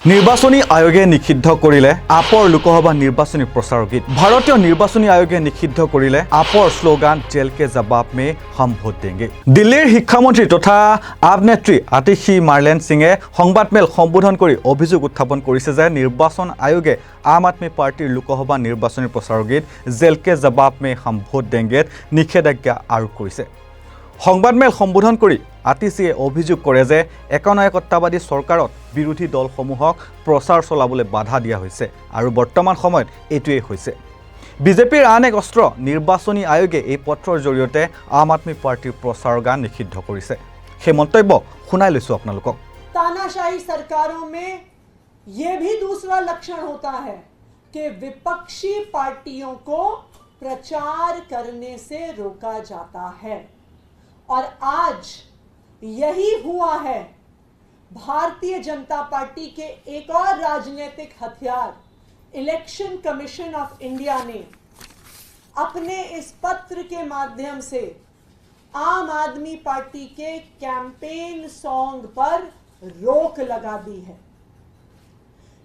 নিৰ্বাচনী আয়োগে নিষিদ্ধ কৰিলে আপৰ লোকসভা নিৰ্বাচনী প্ৰচাৰ গীত। ভাৰতীয় নিৰ্বাচনী আয়োগে নিষিদ্ধ কৰিলে আপৰ শ্লোগান জেল কে জবাব মে হম ভোট দেंगे। দিল্লীৰ শিক্ষামন্ত্ৰী তথা আপ নেত্ৰী আতিশী মাৰ্লেন সিঙে সংবাদমেল সম্বোধন কৰি অভিযোগ উত্থাপন কৰিছে যে নিৰ্বাচন আয়োগে আম আদমি পাৰ্টিৰ লোকসভা নিৰ্বাচনী প্ৰচাৰ গীত জেল কে জবাব মে হম ভোট দেंगे নিষেধাজ্ঞা আৰোপ কৰিছে। সংবাদমেল সম্বোধন কৰি আতিশীয়ে অভিযোগ কৰে যে একনায়কত্ববাদী চৰকাৰত বিৰোধী দলসমূহক প্ৰচাৰ চলাবলৈ বাধা দিয়া হৈছে আৰু বৰ্তমান সময়ত এইটোৱেই হৈছে। বিজেপিৰ আন এক অস্ত্ৰ নিৰ্বাচনী আয়োগে এই পত্ৰৰ জৰিয়তে আম আদমি পাৰ্টিৰ প্ৰচাৰ গান নিষিদ্ধ কৰিছে। সেই মন্তব্য শুনাই লৈছো আপোনালোকক। तानाशाही सरकारों में ये भी दूसरा लक्षण होता है कि विपक्षी पार्टियों को प्रचार करने से रोका जाता है और आज यही हुआ है। भारतीय जनता पार्टी के एक और राजनीतिक हथियार इलेक्शन कमीशन ऑफ इंडिया ने अपने इस पत्र के माध्यम से आम आदमी पार्टी के कैंपेन सॉन्ग पर रोक लगा दी है।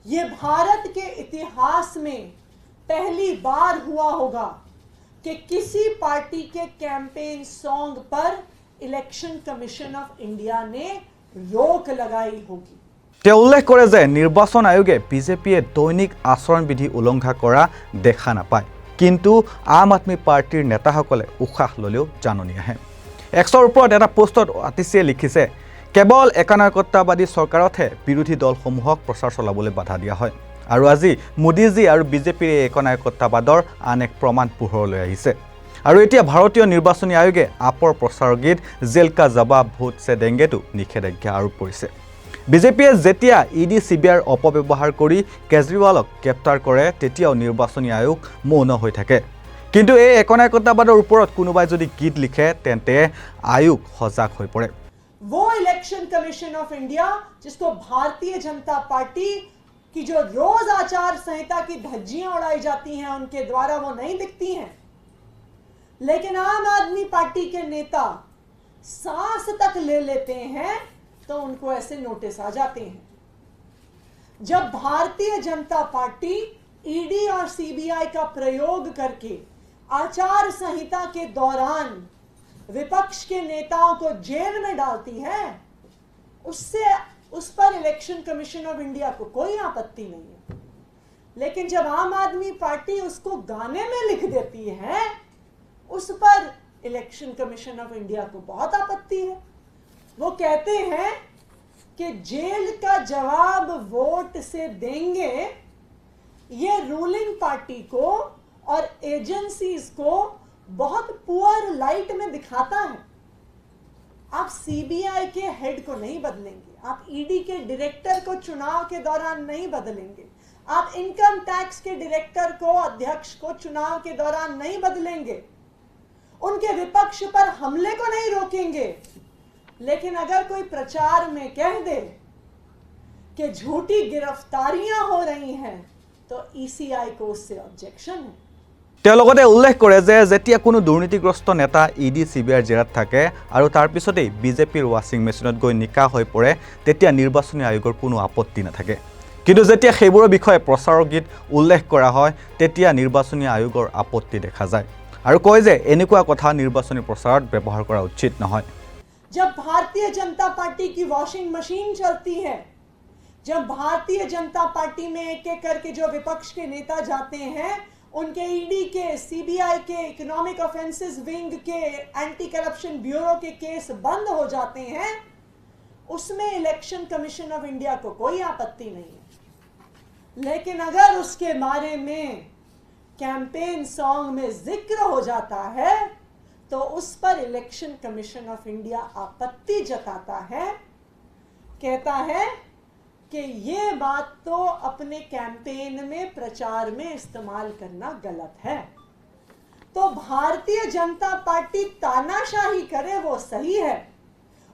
ये भारत के इतिहास में पहली बार हुआ होगा कि किसी पार्टी के कैंपेन सॉन्ग पर इलेक्शन कमीशन ऑफ इंडिया ने रोक लगाई होगी। তেওঁ উল্লেখ কৰে যে নিৰ্বাচন আয়োগে বিজেপিয়ে দৈনিক আচৰণবিধি উলংঘা কৰা দেখা নাপায়, কিন্তু আম আদমি পাৰ্টিৰ নেতাসকলে উশাহ ল'লেও জাননী আহে। এক্সৰ ওপৰত এটা পোষ্টত আতিশীয়ে লিখিছে, কেৱল একনায়কত্ববাদী চৰকাৰতহে বিৰোধী দলসমূহক প্ৰচাৰ চলাবলৈ বাধা দিয়া হয় আৰু আজি মোদীজী আৰু বিজেপিৰ এই একনায়কত্ববাদৰ আন এক প্ৰমাণ পোহৰলৈ আহিছে। আৰু এতিয়া ভাৰতীয় নিৰ্বাচনী আয়োগে আপৰ প্ৰচাৰ গীত জেল কা জবাব ভোট সে দেंगेটো নিষেধাজ্ঞা আৰোপ কৰিছে। বিজেপিয়ে যেতিয়া ইডি চিবিআইৰ অপব্যৱহাৰ কৰি কেজৰিৱালক গ্ৰেপ্তাৰ কৰে তেতিয়াও নিৰ্বাচনী আয়োগ মৌন হৈ থাকে, কিন্তু এই একনায়কত্ববাদৰ ওপৰত কোনোবাই যদি গীত লিখে তেন্তে আয়োগ সজাগ হৈ পৰে। वो इलेक्शन कमीशन ऑफ इंडिया जिसको भारतीय जनता पार्टी की जो रोज आचार संहिता की धज्जियां उड़ाई जाती हैं उनके द्वारा वो नहीं दिखती हैं, लेकिन आम आदमी पार्टी के नेता सांस तक ले लेते हैं तो उनको ऐसे नोटिस आ जाते हैं। जब भारतीय जनता पार्टी ईडी और सीबीआई का प्रयोग करके आचार संहिता के दौरान विपक्ष के नेताओं को जेल में डालती है, उस पर इलेक्शन कमीशन ऑफ इंडिया को कोई आपत्ति नहीं है, लेकिन जब आम आदमी पार्टी उसको गाने में लिख देती है उस पर इलेक्शन कमीशन ऑफ इंडिया को बहुत आपत्ति है। वो कहते हैं कि जेल का जवाब वोट से देंगे, ये रूलिंग पार्टी को और एजेंसीज को बहुत पुअर लाइट में दिखाता है। आप सीबीआई के हेड को नहीं बदलेंगे, आप ईडी के डायरेक्टर को चुनाव के दौरान नहीं बदलेंगे, आप इनकम टैक्स के डायरेक्टर को अध्यक्ष को चुनाव के दौरान नहीं बदलेंगे, उनके विपक्ष पर हमले को नहीं रोकेंगे, लेकिन अगर कोई प्रचार में कह दे कि झूठी गिरफ्तारियां हो रही हैं तो ईसीआई को उससे ऑब्जेक्शन है। তেওঁ লগতে উল্লেখ কৰে যে যেতিয়া কোনো দুৰ্নীতিগ্ৰস্ত নেতা ইডি চিবিআইৰ জেৰাত থাকে আৰু তাৰ পিছতেই বিজেপিৰ ৱাশ্বিং মেচিনত গৈ নিকা হৈ পৰে তেতিয়া নিৰ্বাচনী আয়োগৰ কোনো আপত্তি নাথাকে, কিন্তু যেতিয়া সেইবোৰৰ বিষয়ে প্ৰচাৰৰ গীত উল্লেখ কৰা হয় তেতিয়া নিৰ্বাচনী আয়োগৰ আপত্তি দেখা যায় আৰু কয় যে এনেকুৱা কথা নিৰ্বাচনী প্ৰচাৰত ব্যৱহাৰ কৰা উচিত নহয়। जब भारतीय जनता पार्टी की वॉशिंग मशीन चलती है, जब भारतीय जनता पार्टी में एक एक करके जो विपक्ष के नेता जाते हैं उनके ईडी के, सीबीआई के, इकोनॉमिक ऑफेंसेस विंग के, एंटी करप्शन ब्यूरो के केस बंद हो जाते हैं, उसमें इलेक्शन कमीशन ऑफ इंडिया को कोई आपत्ति नहीं है, लेकिन अगर उसके बारे में कैंपेन सॉन्ग में जिक्र हो जाता है तो उस पर इलेक्शन कमीशन ऑफ इंडिया आपत्ति जताता है, कहता है कि ये बात तो अपने कैंपेन में प्रचार में इस्तेमाल करना गलत है। तो भारतीय जनता पार्टी तानाशाही करे वो सही है,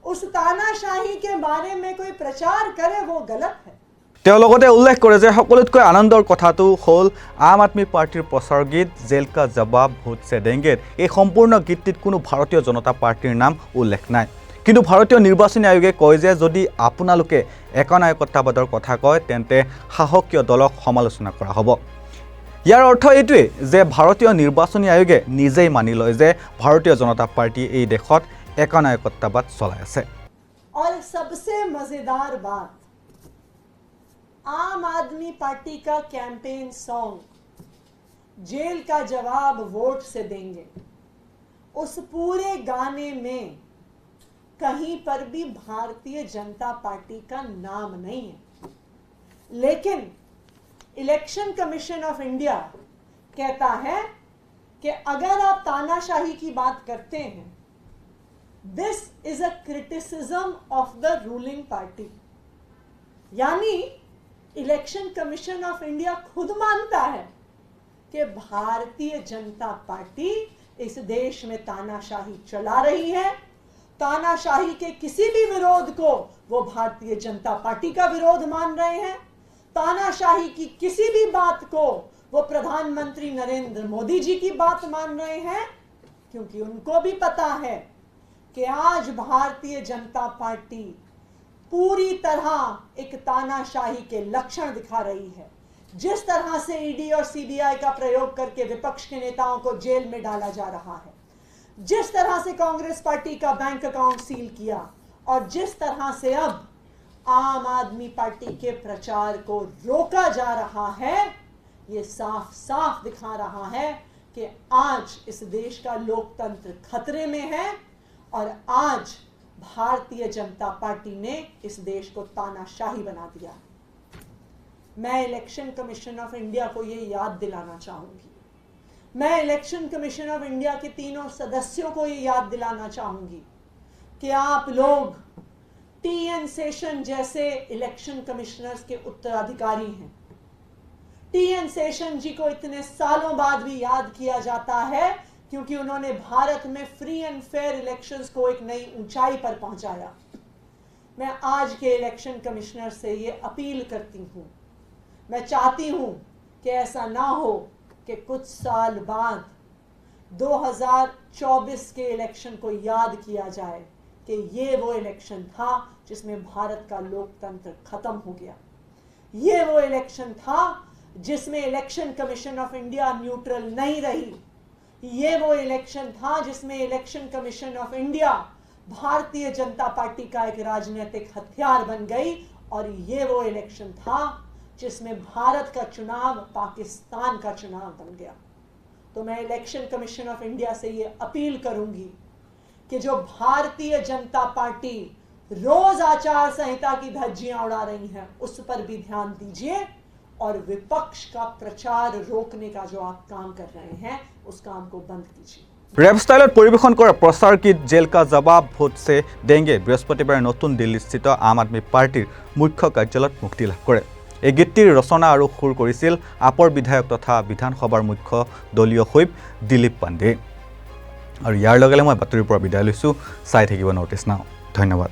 उस तानाशाही के बारे में कोई प्रचार करे वो गलत है। তেওঁ লগতে উল্লেখ কৰে যে সকলোতকৈ আনন্দৰ কথাটো হ'ল আম আদমি পাৰ্টিৰ প্ৰচাৰ গীত জেল কা জবাব ভোট সে দেंगे এই সম্পূৰ্ণ গীতটিত কোনো ভাৰতীয় জনতা পাৰ্টিৰ নাম উল্লেখ নাই, কিন্তু ভাৰতীয় নিৰ্বাচনী আয়োগে কয় যে যদি আপোনালোকে একনায়কত্ববাদৰ কথা কয় তেন্তে শাসকীয় দলক সমালোচনা কৰা হ'ব। ইয়াৰ অৰ্থ এইটোৱে যে ভাৰতীয় নিৰ্বাচনী আয়োগে নিজেই মানি লয় যে ভাৰতীয় জনতা পাৰ্টি এই দেশত একনায়কত্ববাদ চলাই আছে। और सबसे मजेदार बात, आम आदमी पार्टी का कैंपेन सॉन्ग जेल का जवाब वोट से देंगे, उस पूरे गाने में कहीं पर भी भारतीय जनता पार्टी का नाम नहीं है। लेकिन इलेक्शन कमीशन ऑफ इंडिया कहता है कि अगर आप तानाशाही की बात करते हैं, this is a criticism of the ruling party. यानी इलेक्शन कमीशन ऑफ इंडिया खुद मानता है कि भारतीय जनता पार्टी इस देश में तानाशाही चला रही है। तानाशाही के किसी भी विरोध को वो भारतीय जनता पार्टी का विरोध मान रहे हैं। तानाशाही की किसी भी बात को वो प्रधानमंत्री नरेंद्र मोदी जी की बात मान रहे हैं, क्योंकि उनको भी पता है कि आज भारतीय जनता पार्टी पूरी तरह एक तानाशाही के लक्षण दिखा रही है। जिस तरह से ईडी और सीबीआई का प्रयोग करके विपक्ष के नेताओं को जेल में डाला जा रहा है, जिस तरह से कांग्रेस पार्टी का बैंक अकाउंट सील किया, और जिस तरह से अब आम आदमी पार्टी के प्रचार को रोका जा रहा है, ये साफ साफ दिखा रहा है कि आज इस देश का लोकतंत्र खतरे में है और आज भारतीय जनता पार्टी ने इस देश को तानाशाही बना दिया। मैं इलेक्शन कमीशन ऑफ इंडिया को ये याद दिलाना चाहूंगी, मैं इलेक्शन कमीशन ऑफ इंडिया के तीनों सदस्यों को ये याद दिलाना चाहूंगी कि आप लोग टीएन शेषन जैसे इलेक्शन कमिश्नर्स के उत्तराधिकारी हैं। टीएन शेषन जी को इतने सालों बाद भी याद किया जाता है क्योंकि उन्होंने भारत में फ्री एंड फेयर इलेक्शंस को एक नई ऊंचाई पर पहुंचाया। मैं आज के इलेक्शन कमिश्नर से ये अपील करती हूं, मैं चाहती हूं कि ऐसा ना हो कि कुछ साल बाद 2024 के इलेक्शन को याद किया जाए कि ये वो इलेक्शन था जिसमें भारत का लोकतंत्र खत्म हो गया। ये वो इलेक्शन था जिसमें election commission of India neutral नहीं रही। ये वो इलेक्शन था जिसमें election commission of India Bharatiya Janata party का एक राजनीतिक हथियार बन गई, और ये वो इलेक्शन था जिसमें भारत का चुनाव पाकिस्तान का चुनाव बन गया। तो मैं इलेक्शन कमीशन ऑफ इंडिया से ये अपील करूंगी कि जो भारतीय जनता पार्टी रोज आचार संहिता की धज्जियां उड़ा रही है, उस पर भी ध्यान दीजिए और विपक्ष का प्रचार रोकने का जो आप काम कर रहे हैं उस काम को बंद कीजिए। ৰেপ ষ্টাইলত পৰিৱেশন কৰা প্ৰচাৰ গীত জেল কা জবাব ভোট সে দেংগে বৃহস্পতিবাৰে নতুন দিল্লীস্থিত আম আদমি পাৰ্টিৰ মুখ্য কাৰ্যালয়ত মুক্তি লাভ কৰে। এই গীতটিৰ ৰচনা আৰু সুৰ কৰিছিল আপৰ বিধায়ক তথা বিধানসভাৰ মুখ্য দলীয় হুইপ দিলীপ পাণ্ডে। আৰু ইয়াৰ লগে লগে মই বাতৰিৰ পৰা বিদায় লৈছোঁ। চাই থাকিব নৰ্থ ইষ্ট নাও। ধন্যবাদ।